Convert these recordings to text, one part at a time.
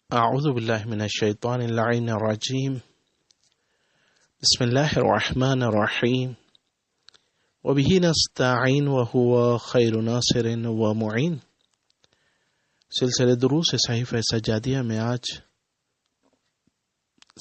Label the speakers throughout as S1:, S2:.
S1: اعوذ باللہ من الشیطان اللعین الرجیم بسم اللہ الرحمن الرحیم وبہ نستعین وہو خیر ناصر ومعین۔ سلسلہ دروس صحیفہ سجادیہ میں آج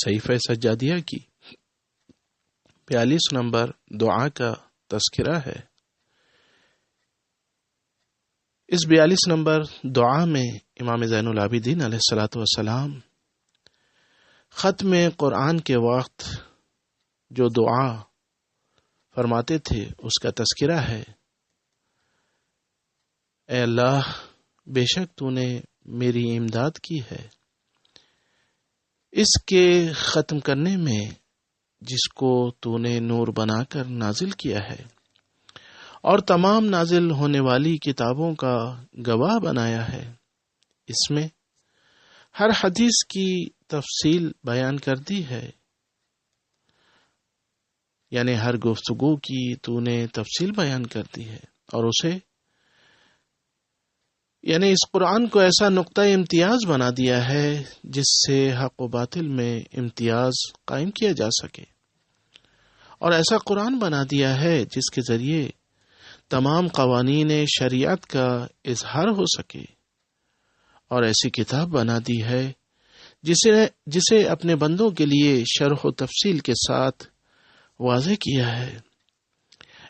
S1: صحیفہ سجادیہ کی 42 نمبر دعا کا تذکرہ ہے۔ اس 42 نمبر دعا میں امام زین العابدین علیہ الصلوۃ والسلام ختم قرآن کے وقت جو دعا فرماتے تھے اس کا تذکرہ ہے۔ اے اللہ، بے شک تو نے میری امداد کی ہے اس کے ختم کرنے میں جس کو تو نے نور بنا کر نازل کیا ہے اور تمام نازل ہونے والی کتابوں کا گواہ بنایا ہے۔ اس میں ہر حدیث کی تفصیل بیان کر دی ہے، یعنی ہر گفتگو کی تو نے تفصیل بیان کر دی ہے، اور اسے یعنی اس قرآن کو ایسا نقطہ امتیاز بنا دیا ہے جس سے حق و باطل میں امتیاز قائم کیا جا سکے، اور ایسا قرآن بنا دیا ہے جس کے ذریعے تمام قوانین شریعت کا اظہار ہو سکے، اور ایسی کتاب بنا دی ہے جسے اپنے بندوں کے لیے شرح و تفصیل کے ساتھ واضح کیا ہے۔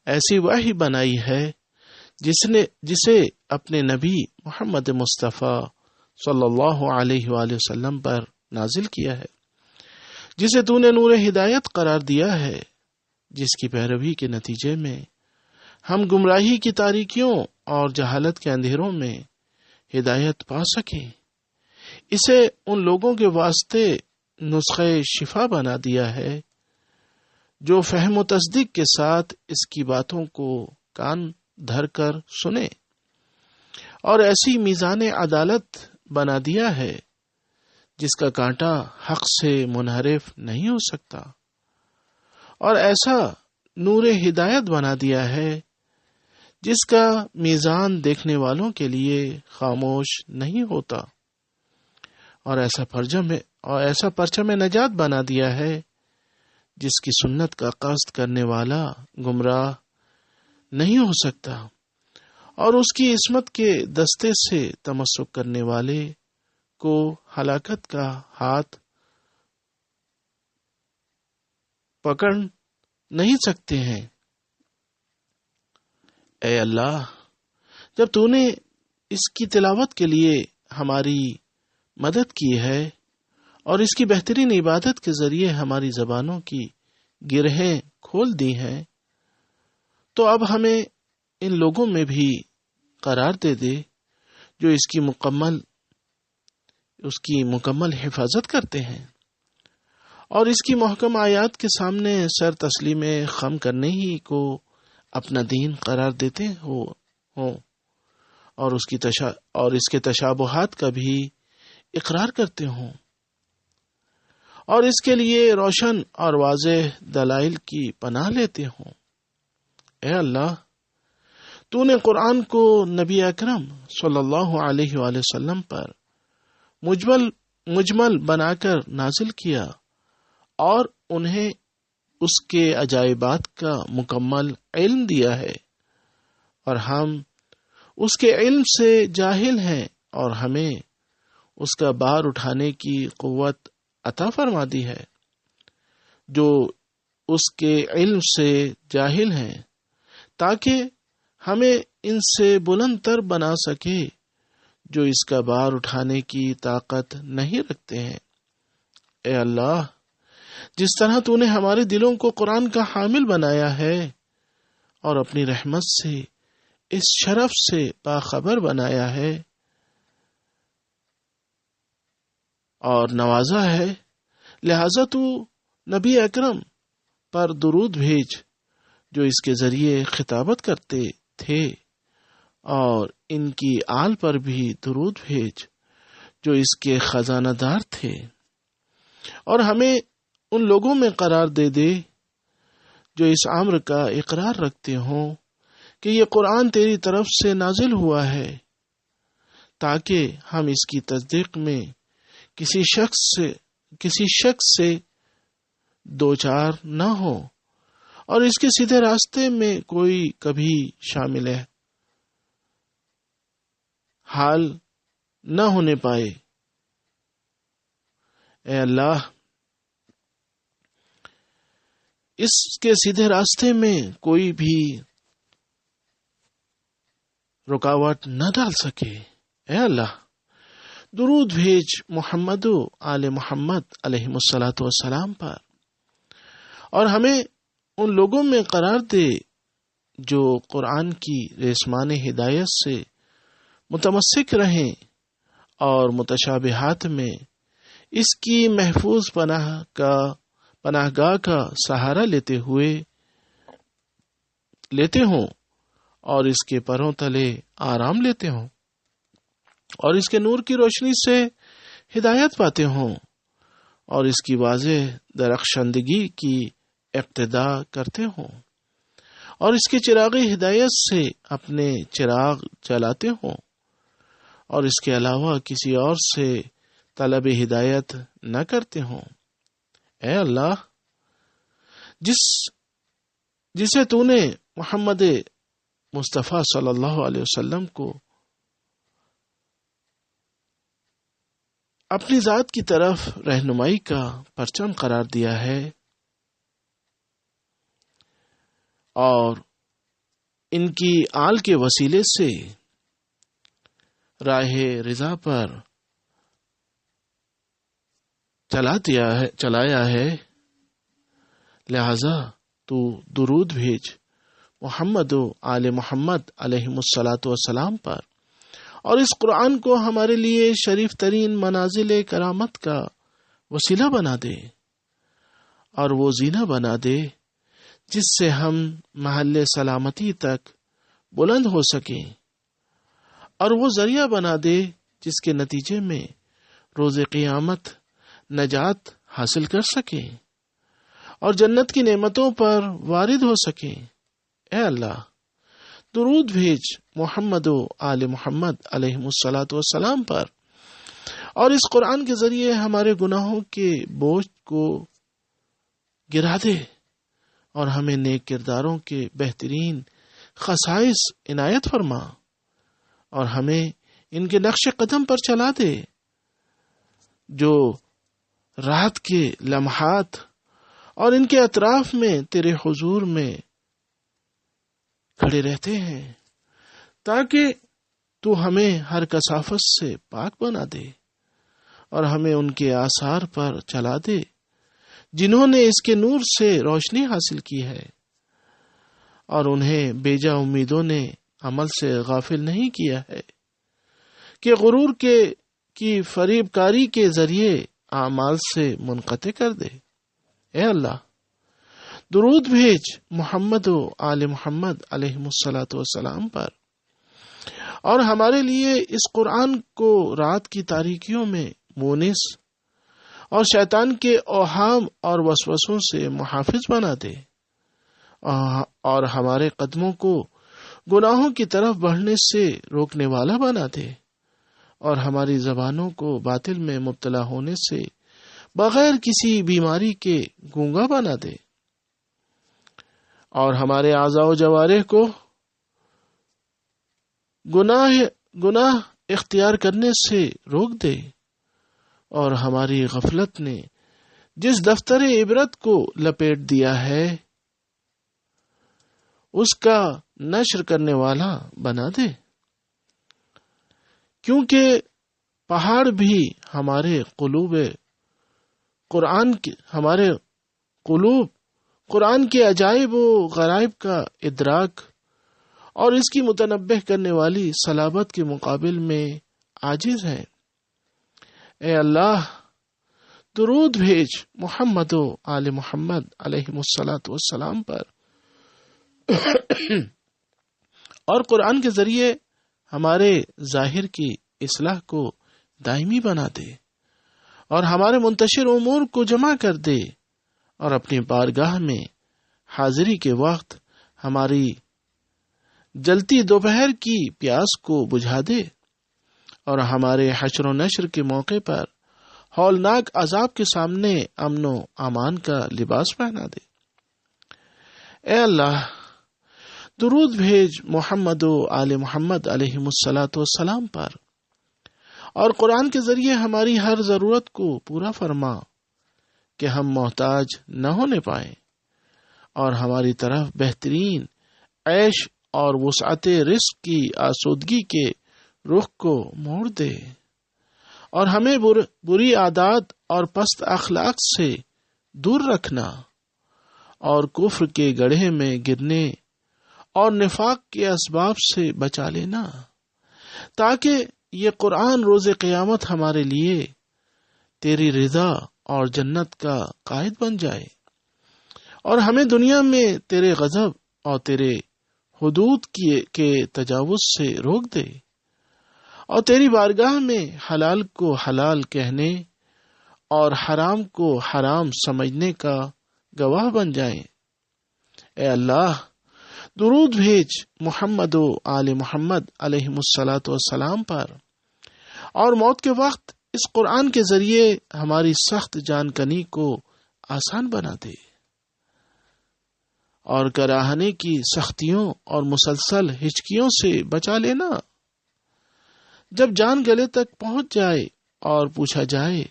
S1: ایسی وحی بنائی ہے جسے اپنے نبی محمد مصطفیٰ صلی اللہ علیہ وآلہ وسلم پر نازل کیا ہے، جسے تو نے نور ہدایت قرار دیا ہے، جس کی پیروی کے نتیجے میں ہم گمراہی کی تاریکیوں اور جہالت کے اندھیروں میں ہدایت پا سکیں۔ اسے ان لوگوں کے واسطے نسخہ شفا بنا دیا ہے جو فہم و تصدیق کے ساتھ اس کی باتوں کو کان دھر کر سنے، اور ایسی میزان عدالت بنا دیا ہے جس کا کانٹا حق سے منحرف نہیں ہو سکتا، اور ایسا نور ہدایت بنا دیا ہے جس کا میزان دیکھنے والوں کے لیے خاموش نہیں ہوتا، اور ایسا پرچم نجات بنا دیا ہے جس کی سنت کا قصد کرنے والا گمراہ نہیں ہو سکتا، اور اس کی عصمت کے دستے سے تمسک کرنے والے کو ہلاکت کا ہاتھ پکڑ نہیں سکتے ہیں۔ اے اللہ، جب تو نے اس کی تلاوت کے لیے ہماری مدد کی ہے اور اس کی بہترین عبادت کے ذریعے ہماری زبانوں کی گرہیں کھول دی ہیں، تو اب ہمیں ان لوگوں میں بھی قرار دے دے جو اس کی مکمل حفاظت کرتے ہیں اور اس کی محکم آیات کے سامنے سر تسلیم خم کرنے ہی کو اپنا دین قرار دیتے ہوں، اور اس کے تشابہات کا بھی اقرار کرتے ہوں، اور اس کے لیے روشن اور واضح دلائل کی پناہ لیتے ہوں۔ اے اللہ، تو نے قرآن کو نبی اکرم صلی اللہ علیہ وآلہ وسلم پر مجمل بنا کر نازل کیا، اور انہیں اس کے عجائبات کا مکمل علم دیا ہے، اور ہم اس کے علم سے جاہل ہیں، اور ہمیں اس کا بار اٹھانے کی قوت عطا فرما دی ہے جو اس کے علم سے جاہل ہیں، تاکہ ہمیں ان سے بلند تر بنا سکے جو اس کا بار اٹھانے کی طاقت نہیں رکھتے ہیں۔ اے اللہ، جس طرح تو نے ہمارے دلوں کو قرآن کا حامل بنایا ہے اور اپنی رحمت سے اس شرف سے باخبر بنایا ہے اور نوازا ہے، لہذا تو نبی اکرم پر درود بھیج جو اس کے ذریعے خطابت کرتے تھے، اور ان کی آل پر بھی درود بھیج جو اس کے خزانہ دار تھے، اور ہمیں ان لوگوں میں قرار دے دے جو اس امر کا اقرار رکھتے ہوں کہ یہ قرآن تیری طرف سے نازل ہوا ہے، تاکہ ہم اس کی تصدیق میں کسی شخص سے دو چار نہ ہو اور اس کے سیدھے راستے میں کوئی کبھی شامل حال نہ ہونے پائے۔ اے اللہ، اس کے سیدھے راستے میں کوئی بھی رکاوٹ نہ ڈال سکے۔ اے اللہ، درود بھیج محمد و آل محمد علیہم الصلاۃ والسلام پر، اور ہمیں ان لوگوں میں قرار دے جو قرآن کی ریسمان ہدایت سے متمسک رہیں اور متشابہات میں اس کی محفوظ پناہ گاہ کا سہارا لیتے ہوں اور اس کے پروں تلے آرام لیتے ہوں اور اس کے نور کی روشنی سے ہدایت پاتے ہوں اور اس کی واضح درخشندگی کی اقتدا کرتے ہوں اور اس کے چراغ ہدایت سے اپنے چراغ جلاتے ہوں اور اس کے علاوہ کسی اور سے طلب ہدایت نہ کرتے ہوں۔ اے اللہ، جسے تو نے محمد مصطفیٰ صلی اللہ علیہ وسلم کو اپنی ذات کی طرف رہنمائی کا پرچم قرار دیا ہے اور ان کی آل کے وسیلے سے راہ رضا پر چلایا ہے، لہذا تو درود بھیج محمد و آل محمد علیہم الصلاۃ والسلام پر، اور اس قرآن کو ہمارے لیے شریف ترین منازل کرامت کا وسیلہ بنا دے اور وہ زینہ بنا دے جس سے ہم محل سلامتی تک بلند ہو سکیں، اور وہ ذریعہ بنا دے جس کے نتیجے میں روز قیامت نجات حاصل کر سکیں اور جنت کی نعمتوں پر وارد ہو سکیں۔ اے اللہ، درود بھیج محمد و آل محمد علیہم الصلاۃ والسلام پر، اور اس قرآن کے ذریعے ہمارے گناہوں کے بوجھ کو گرا دے اور ہمیں نیک کرداروں کے بہترین خصائص عنایت فرما اور ہمیں ان کے نقش قدم پر چلا دے جو رات کے لمحات اور ان کے اطراف میں تیرے حضور میں کھڑے رہتے ہیں، تاکہ تو ہمیں ہر کثافت سے پاک بنا دے اور ہمیں ان کے آثار پر چلا دے جنہوں نے اس کے نور سے روشنی حاصل کی ہے اور انہیں بیجا امیدوں نے عمل سے غافل نہیں کیا ہے کہ غرور کی فریب کاری کے ذریعے اعمال سے منقطع کر دے۔ اے اللہ، درود بھیج محمد و آل محمد علیہم الصلاۃ والسلام پر، اور ہمارے لیے اس قرآن کو رات کی تاریکیوں میں مونس اور شیطان کے اوہام اور وسوسوں سے محافظ بنا دے اور ہمارے قدموں کو گناہوں کی طرف بڑھنے سے روکنے والا بنا دے اور ہماری زبانوں کو باطل میں مبتلا ہونے سے بغیر کسی بیماری کے گونگا بنا دے اور ہمارے اعضاء و جوارح کو گناہ اختیار کرنے سے روک دے اور ہماری غفلت نے جس دفتر عبرت کو لپیٹ دیا ہے اس کا نشر کرنے والا بنا دے، کیونکہ پہاڑ بھی ہمارے قلوب قرآن کے عجائب و غرائب کا ادراک اور اس کی متنبہ کرنے والی صلابت کے مقابل میں عاجز ہیں۔ اے اللہ، درود بھیج محمد و آل محمد علیہم الصلاۃ والسلام پر اور قرآن کے ذریعے ہمارے ظاہر کی اصلاح کو دائمی بنا دے اور ہمارے منتشر امور کو جمع کر دے اور اپنی بارگاہ میں حاضری کے وقت ہماری جلتی دوپہر کی پیاس کو بجھا دے اور ہمارے حشر و نشر کے موقع پر ہولناک عذاب کے سامنے امن و امان کا لباس پہنا دے۔ اے اللہ، درود بھیج محمد و آل محمد علیہم الصلاۃ والسلام پر، اور قرآن کے ذریعے ہماری ہر ضرورت کو پورا فرما کہ ہم محتاج نہ ہونے پائیں، اور ہماری طرف بہترین عیش اور وسعت رزق کی آسودگی کے رخ کو موڑ دے، اور ہمیں بری عادات اور پست اخلاق سے دور رکھنا، اور کفر کے گڑھے میں گرنے اور نفاق کے اسباب سے بچا لینا، تاکہ یہ قرآن روز قیامت ہمارے لیے تیری رضا اور جنت کا قائد بن جائے، اور ہمیں دنیا میں تیرے غضب اور تیرے حدود کے تجاوز سے روک دے، اور تیری بارگاہ میں حلال کو حلال کہنے اور حرام کو حرام سمجھنے کا گواہ بن جائیں۔ اے اللہ، درود بھیج محمد و آل محمد علیہم الصلاۃ والسلام پر، اور موت کے وقت اس قرآن کے ذریعے ہماری سخت جان کنی کو آسان بنا دے، اور کراہنے کی سختیوں اور مسلسل ہچکیوں سے بچا لینا۔ جب جان گلے تک پہنچ جائے اور پوچھا جائے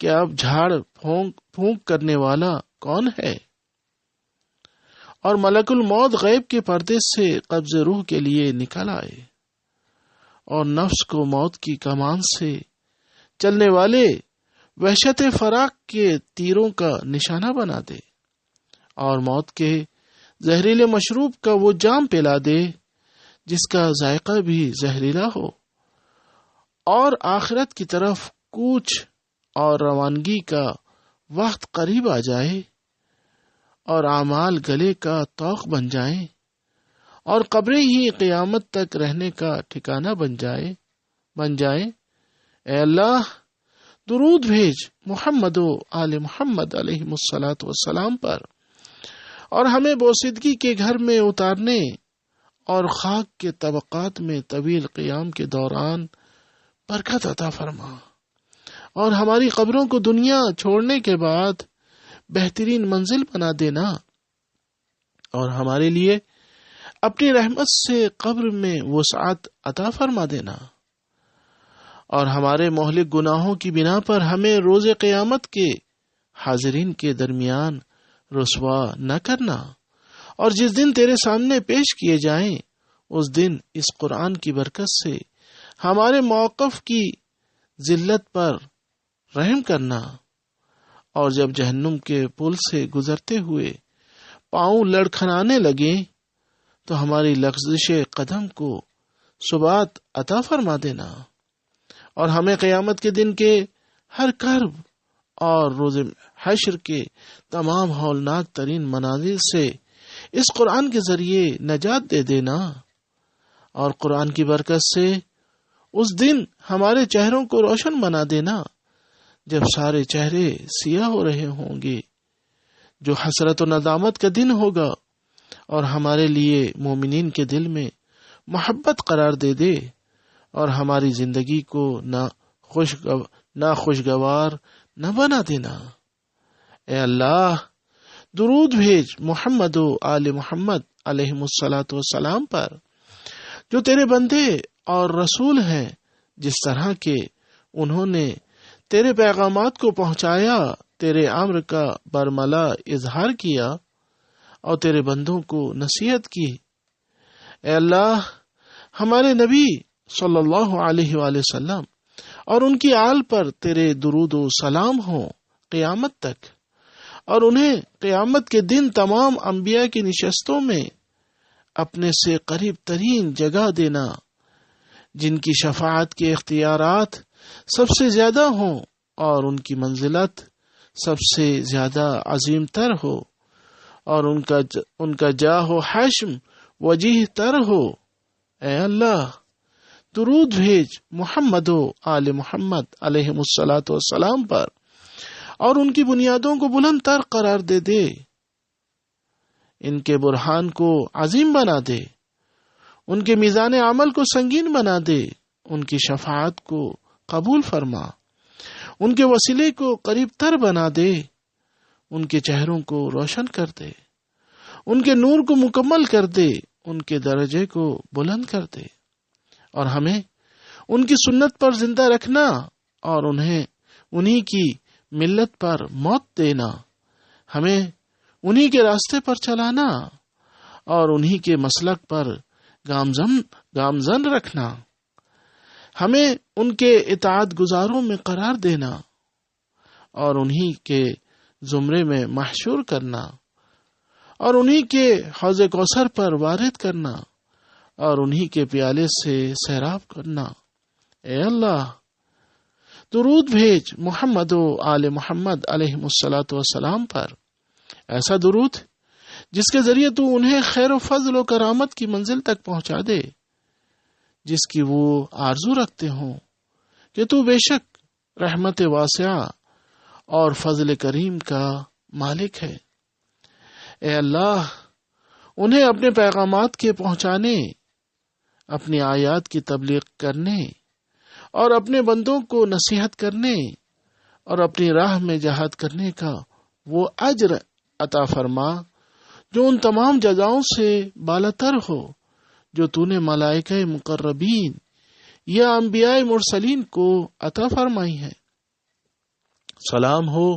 S1: کہ اب جھاڑ پھونک کرنے والا کون ہے، اور ملک الموت غیب کے پردے سے قبض روح کے لیے نکل آئے، اور نفس کو موت کی کمان سے چلنے والے وحشت فراق کے تیروں کا نشانہ بنا دے، اور موت کے زہریلے مشروب کا وہ جام پلا دے جس کا ذائقہ بھی زہریلا ہو، اور آخرت کی طرف کوچ اور روانگی کا وقت قریب آ جائے، اور اعمال گلے کا طوق بن جائیں، اور قبریں ہی قیامت تک رہنے کا ٹھکانہ بن جائیں۔ اے اللہ، درود بھیج محمد و آل محمد علیہم الصلاۃ والسلام پر، اور ہمیں بوسیدگی کے گھر میں اتارنے اور خاک کے طبقات میں طویل قیام کے دوران برکت عطا فرما، اور ہماری قبروں کو دنیا چھوڑنے کے بعد بہترین منزل بنا دینا، اور ہمارے لیے اپنی رحمت سے قبر میں وسعت عطا فرما دینا، اور ہمارے مہلک گناہوں کی بنا پر ہمیں روز قیامت کے حاضرین کے درمیان رسوا نہ کرنا، اور جس دن تیرے سامنے پیش کیے جائیں اس دن اس قرآن کی برکت سے ہمارے موقف کی ذلت پر رحم کرنا، اور جب جہنم کے پل سے گزرتے ہوئے پاؤں لڑکھنانے لگیں تو ہماری لغزش قدم کو ثبات عطا فرما دینا، اور ہمیں قیامت کے دن کے ہر کرب اور روز حشر کے تمام ہولناک ترین مناظر سے اس قرآن کے ذریعے نجات دے دینا، اور قرآن کی برکت سے اس دن ہمارے چہروں کو روشن بنا دینا جب سارے چہرے سیاہ ہو رہے ہوں گے، جو حسرت و ندامت کا دن ہوگا، اور ہمارے لیے مومنین کے دل میں محبت قرار دے دے، اور ہماری زندگی کو نہ خوشگوار نہ بنا دینا۔ اے اللہ، درود بھیج محمد و آل محمد علیہم الصلاۃ والسلام پر، جو تیرے بندے اور رسول ہیں، جس طرح کے انہوں نے تیرے پیغامات کو پہنچایا، تیرے امر کا برملا اظہار کیا، اور تیرے بندوں کو نصیحت کی۔ اے اللہ، ہمارے نبی صلی اللہ علیہ وآلہ وسلم اور ان کی آل پر تیرے درود و سلام ہوں قیامت تک، اور انہیں قیامت کے دن تمام انبیاء کی نشستوں میں اپنے سے قریب ترین جگہ دینا، جن کی شفاعت کے اختیارات سب سے زیادہ ہوں اور ان کی منزلت سب سے زیادہ عظیم تر ہو، اور ان کا جاہ و حشم وجیہ تر ہو۔ اے اللہ، درود بھیج محمد و آل محمد علیہم الصلاۃ والسلام پر، اور ان کی بنیادوں کو بلند تر قرار دے دے، ان کے برہان کو عظیم بنا دے، ان کے میزان عمل کو سنگین بنا دے، ان کی شفاعت کو قبول فرما، ان کے وسیلے کو قریب تر بنا دے، ان کے چہروں کو روشن کر دے، ان کے نور کو مکمل کر دے، ان کے درجے کو بلند کر دے، اور ہمیں ان کی سنت پر زندہ رکھنا اور انہی کی ملت پر موت دینا، ہمیں انہی کے راستے پر چلانا اور انہی کے مسلک پر گامزن رکھنا، ہمیں ان کے اطاعت گزاروں میں قرار دینا اور انہی کے زمرے میں محشور کرنا اور انہی کے حوض کوثر پر وارد کرنا اور انہی کے پیالے سے سیراب کرنا۔ اے اللہ، درود بھیج محمد و آل محمد علیہ الصلاۃ والسلام پر، ایسا درود جس کے ذریعے تو انہیں خیر و فضل و کرامت کی منزل تک پہنچا دے، جس کی وہ آرزو رکھتے ہوں کہ تو بے شک رحمت واسعہ اور فضل کریم کا مالک ہے۔ اے اللہ، انہیں اپنے پیغامات کے پہنچانے، اپنی آیات کی تبلیغ کرنے اور اپنے بندوں کو نصیحت کرنے اور اپنی راہ میں جہاد کرنے کا وہ اجر عطا فرما جو ان تمام جزاؤں سے بالاتر ہو جو تو نے ملائکہ مقربین یا انبیاء مرسلین کو عطا فرمائی ہے۔ سلام ہو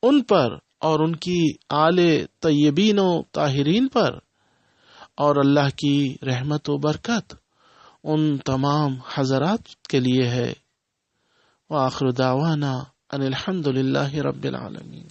S1: ان پر اور ان کی آل طیبین و طاہرین پر، اور اللہ کی رحمت و برکت ان تمام حضرات کے لیے ہے۔ وآخر دعوانا ان الحمد للہ رب العالمین۔